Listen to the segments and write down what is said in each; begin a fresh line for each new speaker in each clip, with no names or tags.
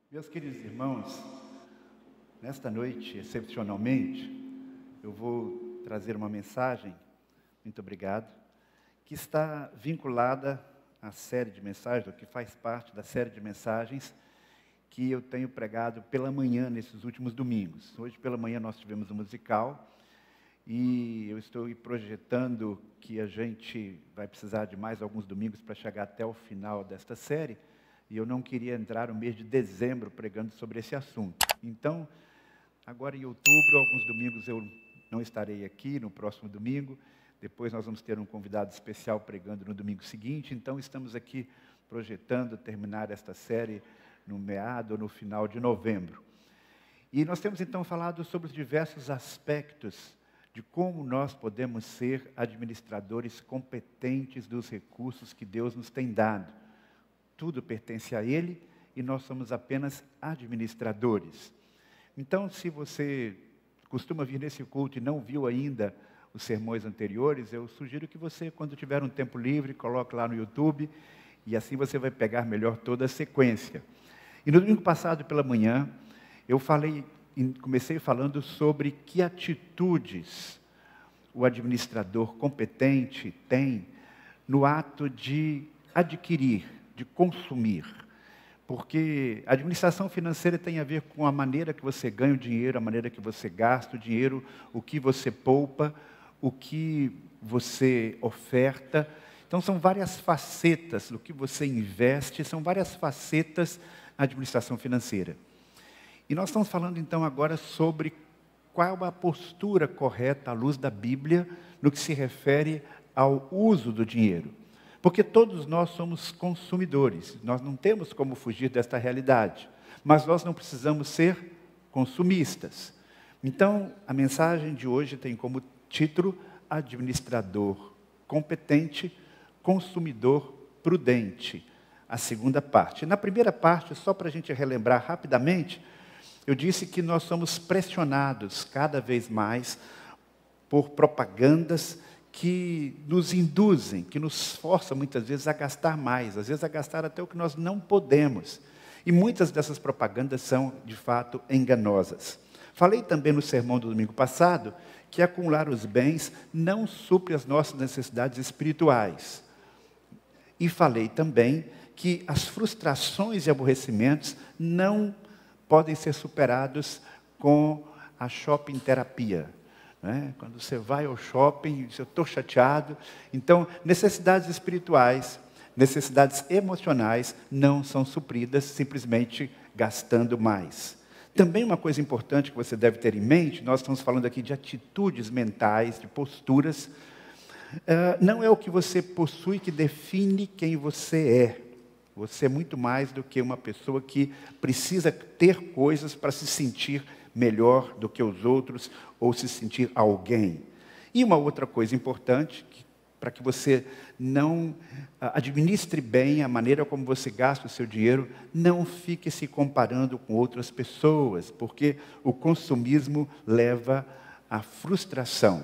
Meus queridos irmãos, nesta noite, excepcionalmente, eu vou trazer uma mensagem, muito obrigado, que está vinculada à série de mensagens, ou que faz parte da série de mensagens que eu tenho pregado pela manhã nesses últimos domingos. Hoje pela manhã nós tivemos um musical e eu estou projetando que a gente vai precisar de mais alguns domingos para chegar até o final desta série. E eu não queria entrar no mês de dezembro pregando sobre esse assunto. Então, agora em outubro, alguns domingos eu não estarei aqui, no próximo domingo. Depois nós vamos ter um convidado especial pregando no domingo seguinte. Então, estamos aqui projetando terminar esta série no meado ou no final de novembro. E nós temos então falado sobre os diversos aspectos de como nós podemos ser administradores competentes dos recursos que Deus nos tem dado. Tudo pertence a Ele e nós somos apenas administradores. Então, se você costuma vir nesse culto e não viu ainda os sermões anteriores, eu sugiro que você, quando tiver um tempo livre, coloque lá no YouTube e assim você vai pegar melhor toda a sequência. E no domingo passado pela manhã, eu comecei falando sobre que atitudes o administrador competente tem no ato de adquirir, de consumir, porque a administração financeira tem a ver com a maneira que você ganha o dinheiro, a maneira que você gasta o dinheiro, o que você poupa, o que você oferta. Então são várias facetas do que você investe, são várias facetas na administração financeira. E nós estamos falando então agora sobre qual a postura correta à luz da Bíblia no que se refere ao uso do dinheiro. Porque todos nós somos consumidores, nós não temos como fugir desta realidade, mas nós não precisamos ser consumistas. Então, a mensagem de hoje tem como título administrador competente, consumidor prudente, a segunda parte. Na primeira parte, só para a gente relembrar rapidamente, eu disse que nós somos pressionados cada vez mais por propagandas que nos induzem, que nos forçam muitas vezes a gastar mais, às vezes a gastar até o que nós não podemos. E muitas dessas propagandas são, de fato, enganosas. Falei também no sermão do domingo passado que acumular os bens não supre as nossas necessidades espirituais. E falei também que as frustrações e aborrecimentos não podem ser superados com a shopping terapia. Quando você vai ao shopping, eu estou chateado. Então, necessidades espirituais, necessidades emocionais não são supridas simplesmente gastando mais. Também uma coisa importante que você deve ter em mente, nós estamos falando aqui de atitudes mentais, de posturas. Não é o que você possui que define quem você é. Você é muito mais do que uma pessoa que precisa ter coisas para se sentir melhor do que os outros ou se sentir alguém. E uma outra coisa importante, para que você não administre bem a maneira como você gasta o seu dinheiro, não fique se comparando com outras pessoas, porque o consumismo leva à frustração.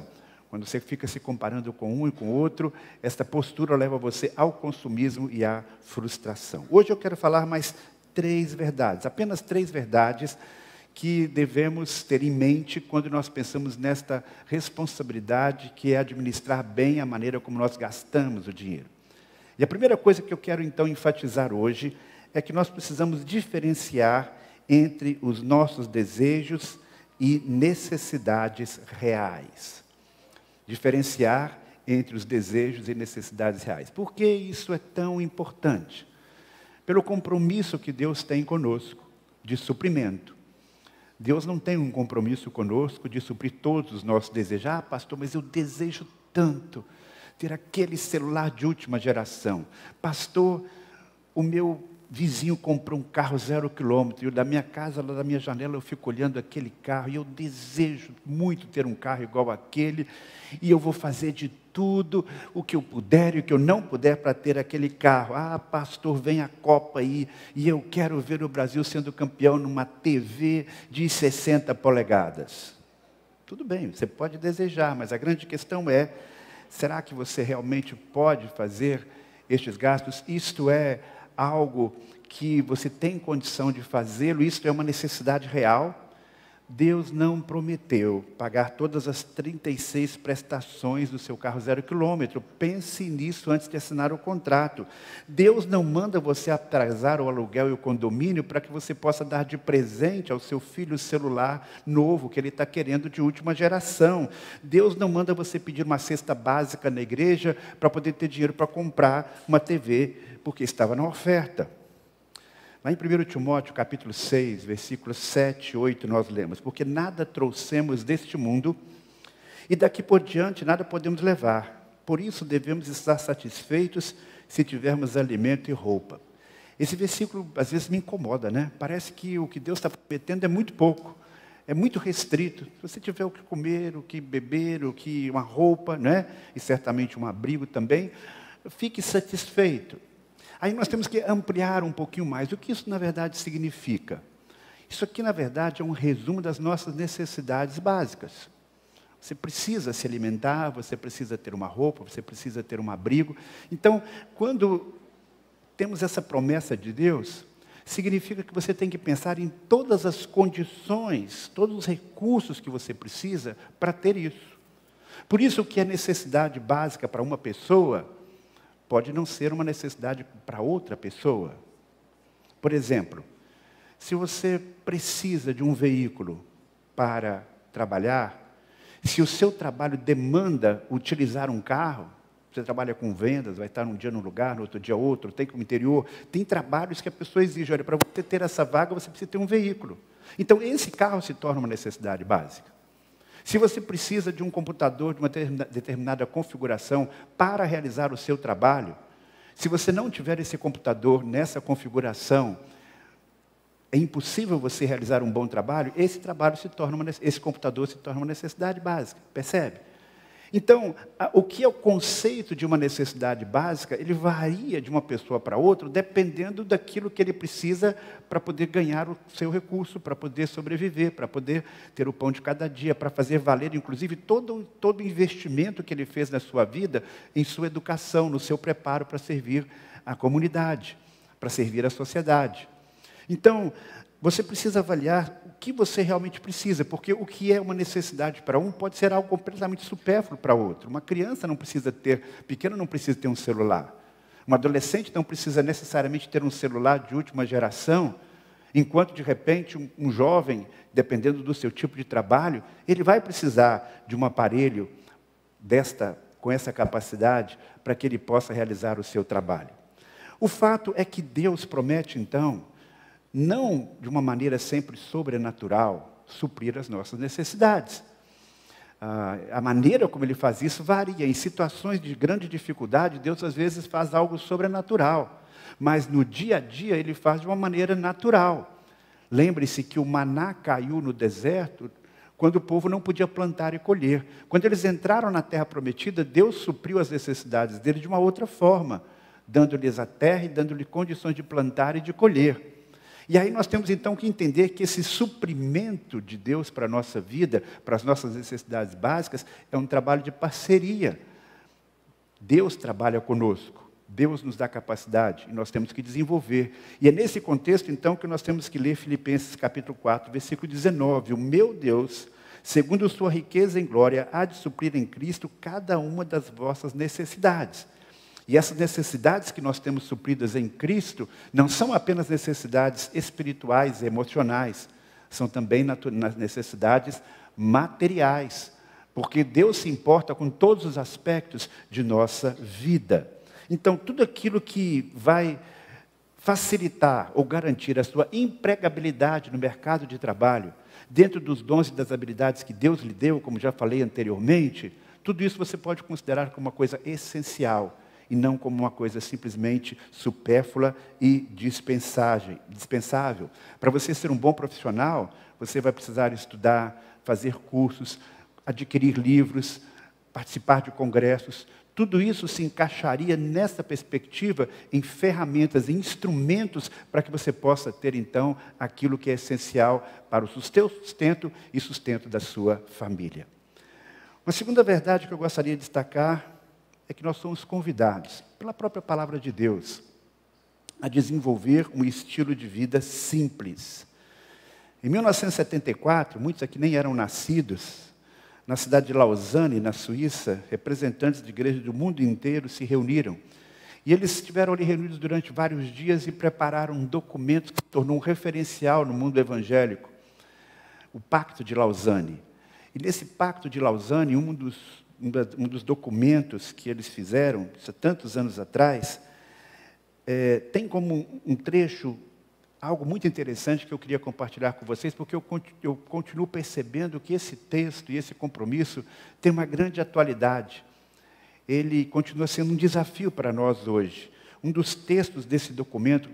Quando você fica se comparando com um e com o outro, esta postura leva você ao consumismo e à frustração. Hoje eu quero falar mais 3 verdades, apenas 3 verdades, que devemos ter em mente quando nós pensamos nesta responsabilidade que é administrar bem a maneira como nós gastamos o dinheiro. E a primeira coisa que eu quero então enfatizar hoje é que nós precisamos diferenciar entre os nossos desejos e necessidades reais. Diferenciar entre os desejos e necessidades reais. Por que isso é tão importante? Pelo compromisso que Deus tem conosco de suprimento. Deus não tem um compromisso conosco de suprir todos os nossos desejos. Ah, pastor, mas eu desejo tanto ter aquele celular de última geração. Pastor, o meu vizinho comprou um carro 0 quilômetro, e da minha casa, lá da minha janela, eu fico olhando aquele carro, e eu desejo muito ter um carro igual àquele, e eu vou fazer de tudo o que eu puder e o que eu não puder para ter aquele carro. Ah, pastor, vem a Copa aí, e eu quero ver o Brasil sendo campeão numa TV de 60 polegadas. Tudo bem, você pode desejar, mas a grande questão é, será que você realmente pode fazer estes gastos? Isto é algo que você tem condição de fazê-lo, isso é uma necessidade real. Deus não prometeu pagar todas as 36 prestações do seu carro 0 quilômetro. Pense nisso antes de assinar o contrato. Deus não manda você atrasar o aluguel e o condomínio para que você possa dar de presente ao seu filho o celular novo que ele está querendo de última geração. Deus não manda você pedir uma cesta básica na igreja para poder ter dinheiro para comprar uma TV, porque estava na oferta. Lá em 1 Timóteo, capítulo 6, versículos 7 e 8, nós lemos: porque nada trouxemos deste mundo, e daqui por diante nada podemos levar. Por isso devemos estar satisfeitos se tivermos alimento e roupa. Esse versículo, às vezes, me incomoda, né? Parece que o que Deus está prometendo é muito pouco, é muito restrito. Se você tiver o que comer, o que beber, uma roupa, né? E certamente um abrigo também, fique satisfeito. Aí nós temos que ampliar um pouquinho mais. O que isso, na verdade, significa? Isso aqui, na verdade, é um resumo das nossas necessidades básicas. Você precisa se alimentar, você precisa ter uma roupa, você precisa ter um abrigo. Então, quando temos essa promessa de Deus, significa que você tem que pensar em todas as condições, todos os recursos que você precisa para ter isso. Por isso, o que é necessidade básica para uma pessoa pode não ser uma necessidade para outra pessoa. Por exemplo, se você precisa de um veículo para trabalhar, se o seu trabalho demanda utilizar um carro, você trabalha com vendas, vai estar um dia num lugar, no outro dia outro, tem como interior, tem trabalhos que a pessoa exige, olha, para você ter essa vaga, você precisa ter um veículo. Então, esse carro se torna uma necessidade básica. Se você precisa de um computador de uma determinada configuração para realizar o seu trabalho, se você não tiver esse computador nessa configuração, é impossível você realizar um bom trabalho, esse computador se torna uma necessidade básica, percebe? Então, o que é o conceito de uma necessidade básica, ele varia de uma pessoa para outra, dependendo daquilo que ele precisa para poder ganhar o seu recurso, para poder sobreviver, para poder ter o pão de cada dia, para fazer valer, inclusive, todo o investimento que ele fez na sua vida, em sua educação, no seu preparo para servir a comunidade, para servir a sociedade. Então, você precisa avaliar o que você realmente precisa, porque o que é uma necessidade para um pode ser algo completamente supérfluo para outro. Uma criança pequeno não precisa ter um celular. Um adolescente não precisa necessariamente ter um celular de última geração, enquanto, de repente, um jovem, dependendo do seu tipo de trabalho, ele vai precisar de um aparelho com essa capacidade para que ele possa realizar o seu trabalho. O fato é que Deus promete, então, não de uma maneira sempre sobrenatural, suprir as nossas necessidades. A maneira como Ele faz isso varia. Em situações de grande dificuldade, Deus às vezes faz algo sobrenatural. Mas no dia a dia Ele faz de uma maneira natural. Lembre-se que o maná caiu no deserto quando o povo não podia plantar e colher. Quando eles entraram na terra prometida, Deus supriu as necessidades deles de uma outra forma, dando-lhes a terra e dando-lhes condições de plantar e de colher. E aí nós temos então que entender que esse suprimento de Deus para a nossa vida, para as nossas necessidades básicas, é um trabalho de parceria. Deus trabalha conosco, Deus nos dá capacidade e nós temos que desenvolver. E é nesse contexto então que nós temos que ler Filipenses capítulo 4, versículo 19. O meu Deus, segundo sua riqueza em glória, há de suprir em Cristo cada uma das vossas necessidades. E essas necessidades que nós temos supridas em Cristo não são apenas necessidades espirituais e emocionais, são também necessidades materiais, porque Deus se importa com todos os aspectos de nossa vida. Então, tudo aquilo que vai facilitar ou garantir a sua empregabilidade no mercado de trabalho, dentro dos dons e das habilidades que Deus lhe deu, como já falei anteriormente, tudo isso você pode considerar como uma coisa essencial, e não como uma coisa simplesmente supérflua e dispensável. Para você ser um bom profissional, você vai precisar estudar, fazer cursos, adquirir livros, participar de congressos. Tudo isso se encaixaria nessa perspectiva em ferramentas, em instrumentos para que você possa ter, então, aquilo que é essencial para o seu sustento e sustento da sua família. Uma segunda verdade que eu gostaria de destacar é que nós somos convidados, pela própria palavra de Deus, a desenvolver um estilo de vida simples. Em 1974, muitos aqui nem eram nascidos, na cidade de Lausanne, na Suíça, representantes de igrejas do mundo inteiro se reuniram. E eles estiveram ali reunidos durante vários dias e prepararam um documento que se tornou um referencial no mundo evangélico, o Pacto de Lausanne. E nesse Pacto de Lausanne, um dos documentos que eles fizeram, há tantos anos atrás, tem como um trecho algo muito interessante que eu queria compartilhar com vocês, porque eu continuo percebendo que esse texto e esse compromisso tem uma grande atualidade. Ele continua sendo um desafio para nós hoje. Um dos textos desse documento,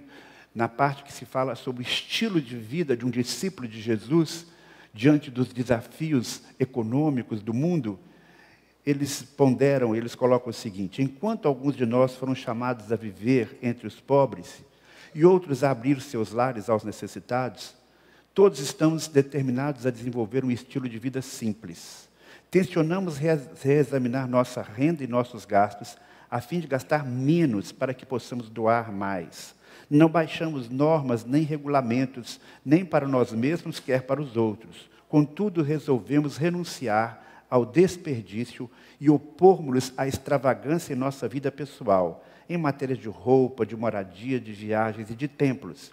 na parte que se fala sobre o estilo de vida de um discípulo de Jesus, diante dos desafios econômicos do mundo, eles colocam o seguinte: enquanto alguns de nós foram chamados a viver entre os pobres e outros a abrir seus lares aos necessitados, todos estamos determinados a desenvolver um estilo de vida simples. Tensionamos reexaminar nossa renda e nossos gastos, a fim de gastar menos para que possamos doar mais. Não baixamos normas nem regulamentos, nem para nós mesmos, quer para os outros. Contudo, resolvemos renunciar ao desperdício e opormos-nos à extravagância em nossa vida pessoal, em matérias de roupa, de moradia, de viagens e de templos.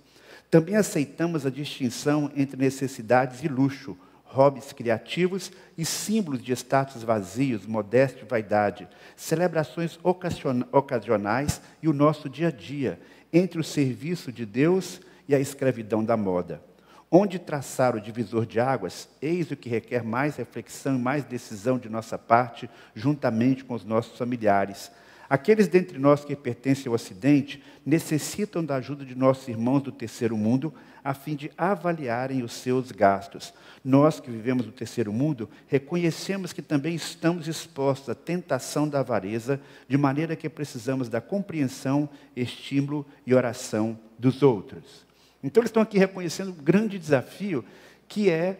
Também aceitamos a distinção entre necessidades e luxo, hobbies criativos e símbolos de status vazios, modéstia e vaidade, celebrações ocasionais e o nosso dia a dia, entre o serviço de Deus e a escravidão da moda. Onde traçar o divisor de águas, eis o que requer mais reflexão e mais decisão de nossa parte, juntamente com os nossos familiares. Aqueles dentre nós que pertencem ao Ocidente necessitam da ajuda de nossos irmãos do terceiro mundo a fim de avaliarem os seus gastos. Nós que vivemos no terceiro mundo reconhecemos que também estamos expostos à tentação da avareza, de maneira que precisamos da compreensão, estímulo e oração dos outros. Então eles estão aqui reconhecendo um grande desafio, que é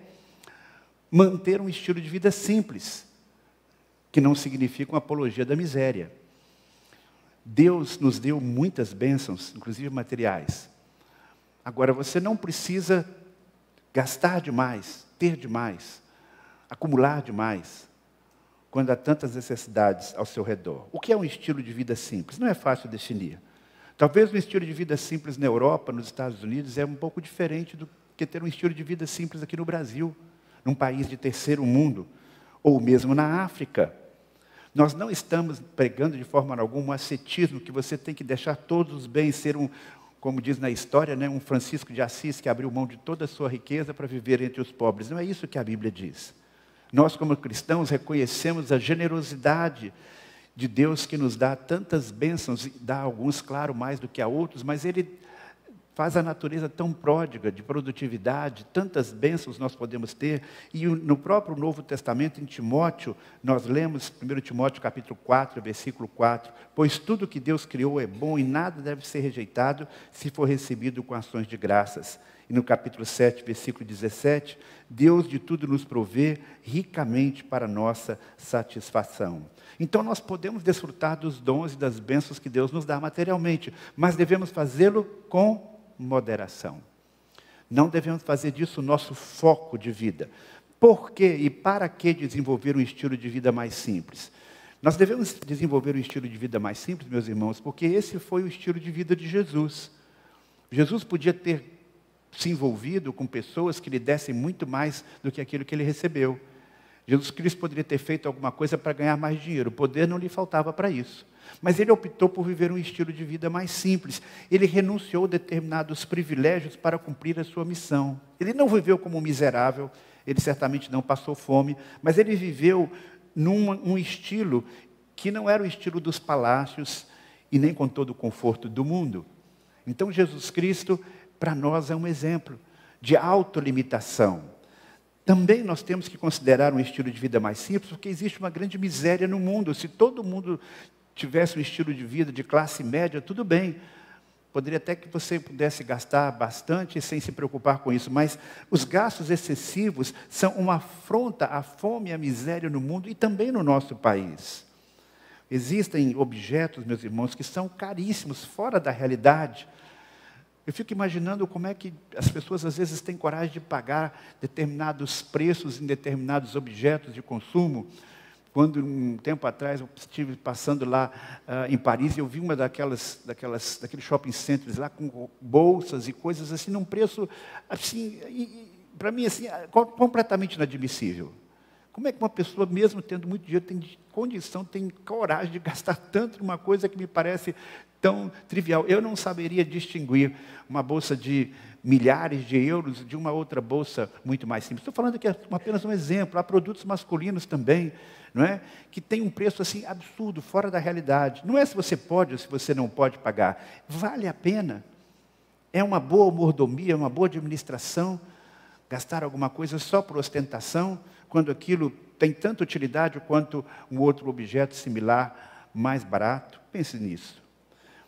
manter um estilo de vida simples, que não significa uma apologia da miséria. Deus nos deu muitas bênçãos, inclusive materiais. Agora, você não precisa gastar demais, ter demais, acumular demais, quando há tantas necessidades ao seu redor. O que é um estilo de vida simples? Não é fácil definir. Talvez um estilo de vida simples na Europa, nos Estados Unidos, é um pouco diferente do que ter um estilo de vida simples aqui no Brasil, num país de terceiro mundo, ou mesmo na África. Nós não estamos pregando de forma alguma um ascetismo, que você tem que deixar todos os bens, ser como diz na história, um Francisco de Assis que abriu mão de toda a sua riqueza para viver entre os pobres. Não é isso que a Bíblia diz. Nós, como cristãos, reconhecemos a generosidade de Deus, que nos dá tantas bênçãos, e dá a alguns, claro, mais do que a outros, mas Ele faz a natureza tão pródiga de produtividade, tantas bênçãos nós podemos ter. E no próprio Novo Testamento, em Timóteo, nós lemos 1 Timóteo capítulo 4, versículo 4, pois tudo que Deus criou é bom e nada deve ser rejeitado se for recebido com ações de graças. E no capítulo 7, versículo 17, Deus de tudo nos provê ricamente para nossa satisfação. Então nós podemos desfrutar dos dons e das bênçãos que Deus nos dá materialmente, mas devemos fazê-lo com moderação. Não devemos fazer disso o nosso foco de vida. Por quê e para que desenvolver um estilo de vida mais simples? Nós devemos desenvolver um estilo de vida mais simples, meus irmãos, porque esse foi o estilo de vida de Jesus. Jesus podia ter se envolvido com pessoas que lhe dessem muito mais do que aquilo que ele recebeu. Jesus Cristo poderia ter feito alguma coisa para ganhar mais dinheiro. O poder não lhe faltava para isso. Mas ele optou por viver um estilo de vida mais simples. Ele renunciou a determinados privilégios para cumprir a sua missão. Ele não viveu como um miserável, ele certamente não passou fome, mas ele viveu num estilo que não era o estilo dos palácios e nem com todo o conforto do mundo. Então Jesus Cristo, para nós, é um exemplo de autolimitação. Também nós temos que considerar um estilo de vida mais simples, porque existe uma grande miséria no mundo. Se todo mundo tivesse um estilo de vida de classe média, tudo bem. Poderia até que você pudesse gastar bastante sem se preocupar com isso, mas os gastos excessivos são uma afronta à fome e à miséria no mundo e também no nosso país. Existem objetos, meus irmãos, que são caríssimos, fora da realidade. Eu fico imaginando como é que as pessoas às vezes têm coragem de pagar determinados preços em determinados objetos de consumo. Quando, um tempo atrás, eu estive passando lá em Paris e eu vi uma daqueles shopping centers lá com bolsas e coisas assim, num preço, assim, para mim, assim, completamente inadmissível. Como é que uma pessoa, mesmo tendo muito dinheiro, tem condição, tem coragem de gastar tanto numa coisa que me parece tão trivial? Eu não saberia distinguir uma bolsa de milhares de euros de uma outra bolsa muito mais simples. Estou falando aqui apenas um exemplo. Há produtos masculinos também, não é? Que tem um preço assim absurdo, fora da realidade. Não é se você pode ou se você não pode pagar. Vale a pena. É uma boa mordomia, uma boa administração. Gastar alguma coisa só por ostentação, quando aquilo tem tanta utilidade quanto um outro objeto similar, mais barato. Pense nisso.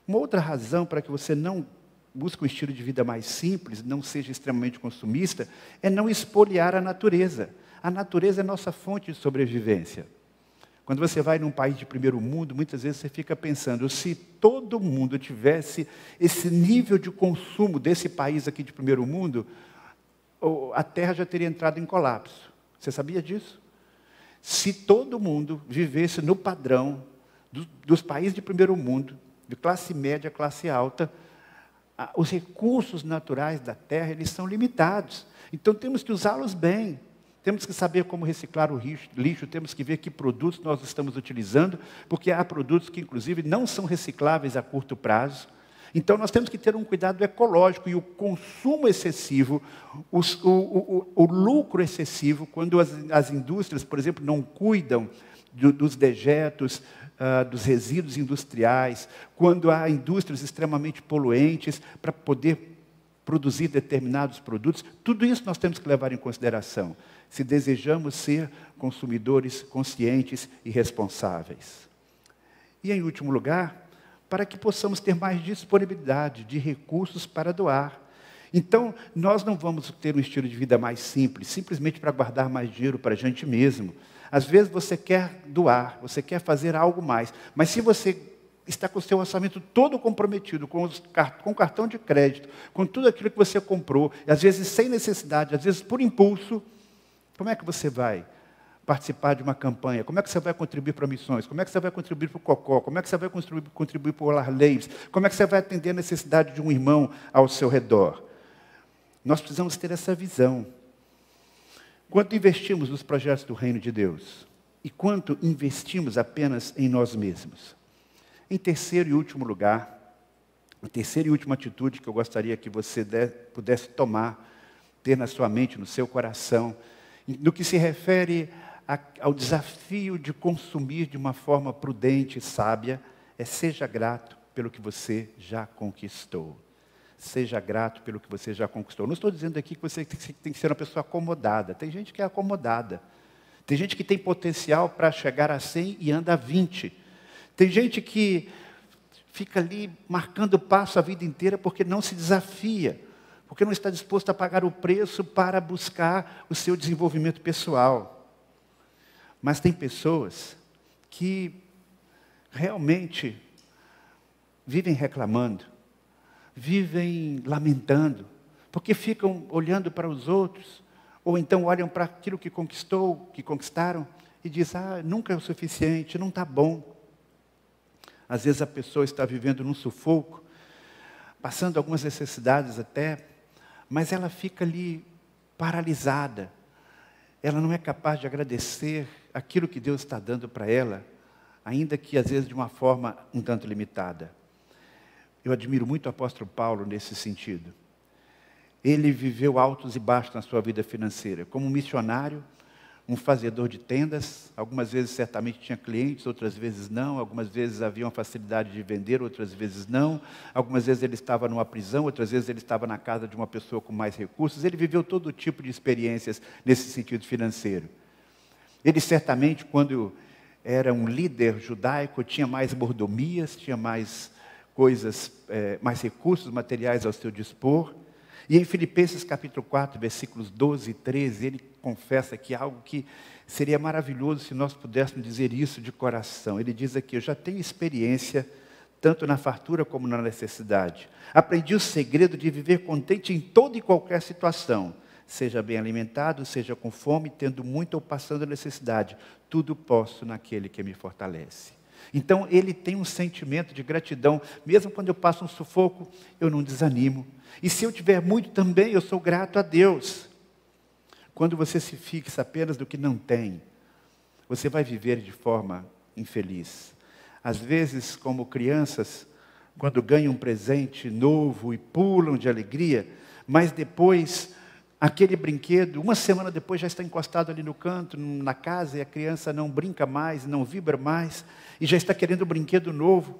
Uma outra razão para que você não busque um estilo de vida mais simples, não seja extremamente consumista, é não espoliar a natureza. A natureza é nossa fonte de sobrevivência. Quando você vai num país de primeiro mundo, muitas vezes você fica pensando, se todo mundo tivesse esse nível de consumo desse país aqui de primeiro mundo, a Terra já teria entrado em colapso. Você sabia disso? Se todo mundo vivesse no padrão dos países de primeiro mundo, de classe média, classe alta, os recursos naturais da Terra, eles são limitados. Então temos que usá-los bem. Temos que saber como reciclar o lixo, temos que ver que produtos nós estamos utilizando, porque há produtos que, inclusive, não são recicláveis a curto prazo. Então, nós temos que ter um cuidado ecológico e o consumo excessivo, o lucro excessivo, quando as indústrias, por exemplo, não cuidam dos dejetos, dos resíduos industriais, quando há indústrias extremamente poluentes para poder produzir determinados produtos, tudo isso nós temos que levar em consideração, se desejamos ser consumidores conscientes e responsáveis. E, em último lugar, para que possamos ter mais disponibilidade de recursos para doar. Então, nós não vamos ter um estilo de vida mais simples, simplesmente para guardar mais dinheiro para a gente mesmo. Às vezes você quer doar, você quer fazer algo mais, mas se você está com o seu orçamento todo comprometido, com cartão de crédito, com tudo aquilo que você comprou, e às vezes sem necessidade, às vezes por impulso, como é que você vai participar de uma campanha? Como é que você vai contribuir para missões? Como é que você vai contribuir para o COCO? Como é que você vai contribuir para o Lar Leves? Como é que você vai atender a necessidade de um irmão ao seu redor? Nós precisamos ter essa visão. Quanto investimos nos projetos do Reino de Deus? E quanto investimos apenas em nós mesmos? Em terceiro e último lugar, a terceira e última atitude que eu gostaria que você pudesse tomar, ter na sua mente, no seu coração, no que se refere ao desafio de consumir de uma forma prudente e sábia, seja grato pelo que você já conquistou. Seja grato pelo que você já conquistou. Não estou dizendo aqui que você tem que ser uma pessoa acomodada. Tem gente que é acomodada. Tem gente que tem potencial para chegar a 100 e anda a 20. Tem gente que fica ali marcando passo a vida inteira porque não se desafia, porque não está disposto a pagar o preço para buscar o seu desenvolvimento pessoal. Mas tem pessoas que realmente vivem reclamando, vivem lamentando, porque ficam olhando para os outros, ou então olham para aquilo que conquistaram, e dizem, nunca é o suficiente, não está bom. Às vezes a pessoa está vivendo num sufoco, passando algumas necessidades até, mas ela fica ali paralisada. Ela não é capaz de agradecer aquilo que Deus está dando para ela, ainda que às vezes de uma forma um tanto limitada. Eu admiro muito o apóstolo Paulo nesse sentido. Ele viveu altos e baixos na sua vida financeira. Como missionário, um fazedor de tendas, algumas vezes certamente tinha clientes, outras vezes não, algumas vezes havia uma facilidade de vender, outras vezes não, algumas vezes ele estava numa prisão, outras vezes ele estava na casa de uma pessoa com mais recursos, ele viveu todo tipo de experiências nesse sentido financeiro. Ele certamente, quando era um líder judaico, tinha mais mordomias, tinha mais coisas, mais recursos materiais ao seu dispor. E em Filipenses capítulo 4, versículos 12 e 13, ele confessa que algo que seria maravilhoso se nós pudéssemos dizer isso de coração. Ele diz aqui, eu já tenho experiência tanto na fartura como na necessidade. Aprendi o segredo de viver contente em toda e qualquer situação, seja bem alimentado, seja com fome, tendo muito ou passando necessidade. Tudo posso naquele que me fortalece. Então, ele tem um sentimento de gratidão. Mesmo quando eu passo um sufoco, eu não desanimo. E se eu tiver muito também, eu sou grato a Deus. Quando você se fixa apenas no que não tem, você vai viver de forma infeliz. Às vezes, como crianças, quando ganham um presente novo e pulam de alegria, mas depois, aquele brinquedo, uma semana depois já está encostado ali no canto, na casa, e a criança não brinca mais, não vibra mais, e já está querendo um brinquedo novo.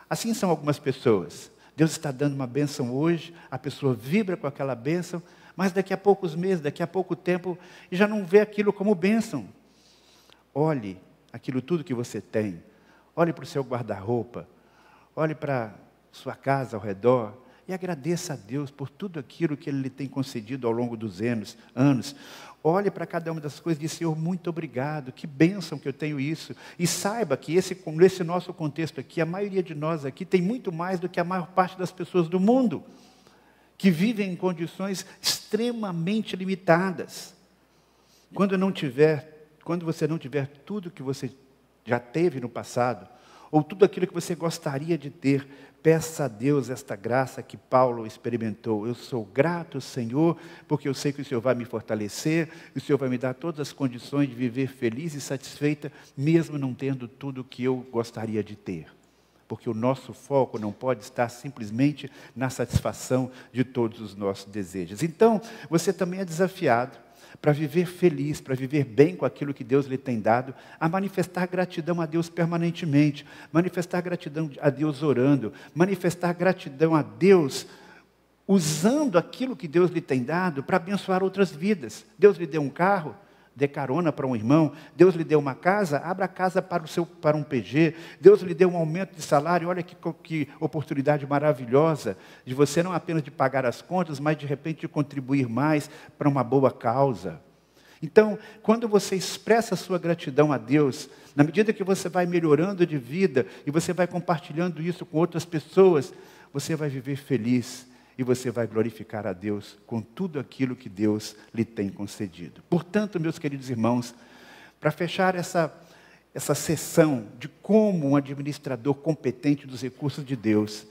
Assim são algumas pessoas. Deus está dando uma bênção hoje, a pessoa vibra com aquela bênção, mas daqui a poucos meses, daqui a pouco tempo, já não vê aquilo como bênção. Olhe aquilo tudo que você tem. Olhe para o seu guarda-roupa. Olhe para a sua casa ao redor. E agradeça a Deus por tudo aquilo que Ele lhe tem concedido ao longo dos anos. Olhe para cada uma das coisas e diz: Senhor, muito obrigado, que bênção que eu tenho isso. E saiba que nesse nosso contexto aqui, a maioria de nós aqui tem muito mais do que a maior parte das pessoas do mundo, que vivem em condições extremamente limitadas. Quando você não tiver tudo que você já teve no passado, ou tudo aquilo que você gostaria de ter, peça a Deus esta graça que Paulo experimentou. Eu sou grato, Senhor, porque eu sei que o Senhor vai me fortalecer, e o Senhor vai me dar todas as condições de viver feliz e satisfeita, mesmo não tendo tudo o que eu gostaria de ter. Porque o nosso foco não pode estar simplesmente na satisfação de todos os nossos desejos. Então, você também é desafiado para viver feliz, para viver bem com aquilo que Deus lhe tem dado, a manifestar gratidão a Deus permanentemente, manifestar gratidão a Deus orando, manifestar gratidão a Deus usando aquilo que Deus lhe tem dado para abençoar outras vidas. Deus lhe deu um carro, dê carona para um irmão. Deus lhe deu uma casa, abra a casa para um PG. Deus lhe deu um aumento de salário. Olha que oportunidade maravilhosa de você não apenas de pagar as contas, mas de repente de contribuir mais para uma boa causa. Então, quando você expressa a sua gratidão a Deus, na medida que você vai melhorando de vida e você vai compartilhando isso com outras pessoas, você vai viver feliz. E você vai glorificar a Deus com tudo aquilo que Deus lhe tem concedido. Portanto, meus queridos irmãos, para fechar essa sessão de como um administrador competente dos recursos de Deus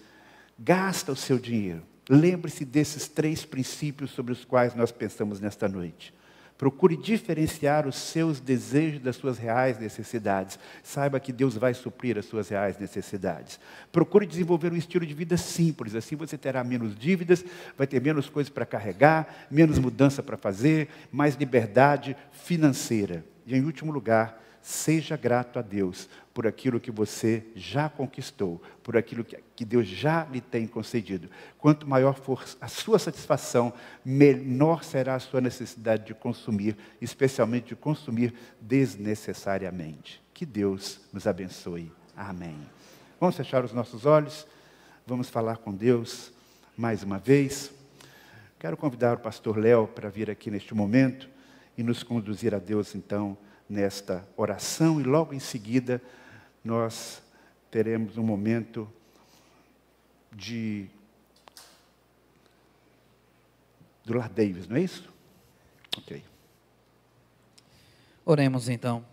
gasta o seu dinheiro, lembre-se desses 3 princípios sobre os quais nós pensamos nesta noite. Procure diferenciar os seus desejos das suas reais necessidades. Saiba que Deus vai suprir as suas reais necessidades. Procure desenvolver um estilo de vida simples. Assim você terá menos dívidas, vai ter menos coisas para carregar, menos mudança para fazer, mais liberdade financeira. E em último lugar, seja grato a Deus por aquilo que você já conquistou, por aquilo que Deus já lhe tem concedido. Quanto maior for a sua satisfação, menor será a sua necessidade de consumir, especialmente de consumir desnecessariamente. Que Deus nos abençoe. Amém. Vamos fechar os nossos olhos, vamos falar com Deus mais uma vez. Quero convidar o pastor Léo para vir aqui neste momento e nos conduzir a Deus, então, nesta oração, e logo em seguida nós teremos um momento do Lar Davis, não é isso? Ok.
Oremos então.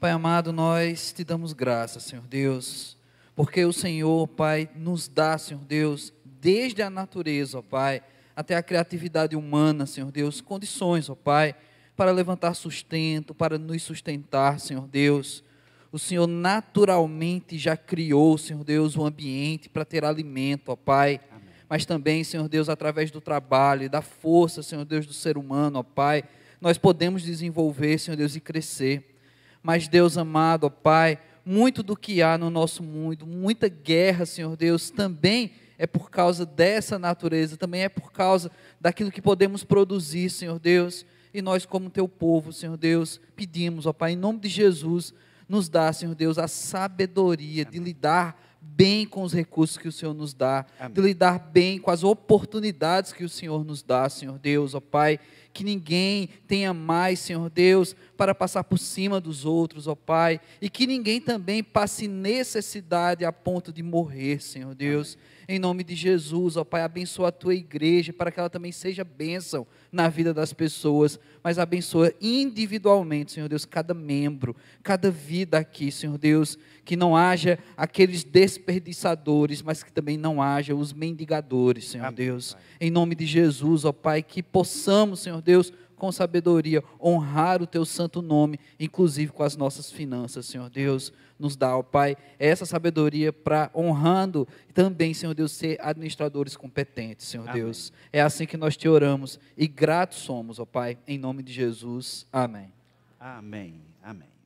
Pai amado, nós te damos graças, Senhor Deus, porque o Senhor, Pai, nos dá, Senhor Deus, desde a natureza, ó Pai, até a criatividade humana, Senhor Deus, condições, ó Pai, para levantar sustento, para nos sustentar, Senhor Deus. O Senhor naturalmente já criou, Senhor Deus, um ambiente para ter alimento, ó Pai. Amém. Mas também, Senhor Deus, através do trabalho e da força, Senhor Deus, do ser humano, ó Pai, nós podemos desenvolver, Senhor Deus, e crescer. Mas, Deus amado, ó Pai, muito do que há no nosso mundo, muita guerra, Senhor Deus, também é por causa dessa natureza, também é por causa daquilo que podemos produzir, Senhor Deus. E nós, como teu povo, Senhor Deus, pedimos, ó Pai, em nome de Jesus, nos dá, Senhor Deus, a sabedoria de lidar bem com os recursos que o Senhor nos dá,
Amém.
de lidar bem com as oportunidades que o Senhor nos dá, Senhor Deus, ó Pai, que ninguém tenha mais, Senhor Deus, para passar por cima dos outros, ó Pai, e que ninguém também passe necessidade a ponto de morrer, Senhor Deus. Amém. Em nome de Jesus, ó Pai, abençoa a Tua igreja, para que ela também seja bênção na vida das pessoas, mas abençoa individualmente, Senhor Deus, cada membro, cada vida aqui, Senhor Deus, que não haja aqueles desperdiçadores, mas que também não haja os mendigadores, Senhor. Amém, Deus. Pai. Em nome de Jesus, ó Pai, que possamos, Senhor Deus, com sabedoria, honrar o Teu santo nome, inclusive com as nossas finanças, Senhor Deus. Nos dá, ó Pai, essa sabedoria para honrando também, Senhor Deus, ser administradores competentes, Senhor. Amém. Deus. É assim que nós Te oramos e gratos somos, ó Pai, em nome de Jesus. Amém.
Amém. Amém.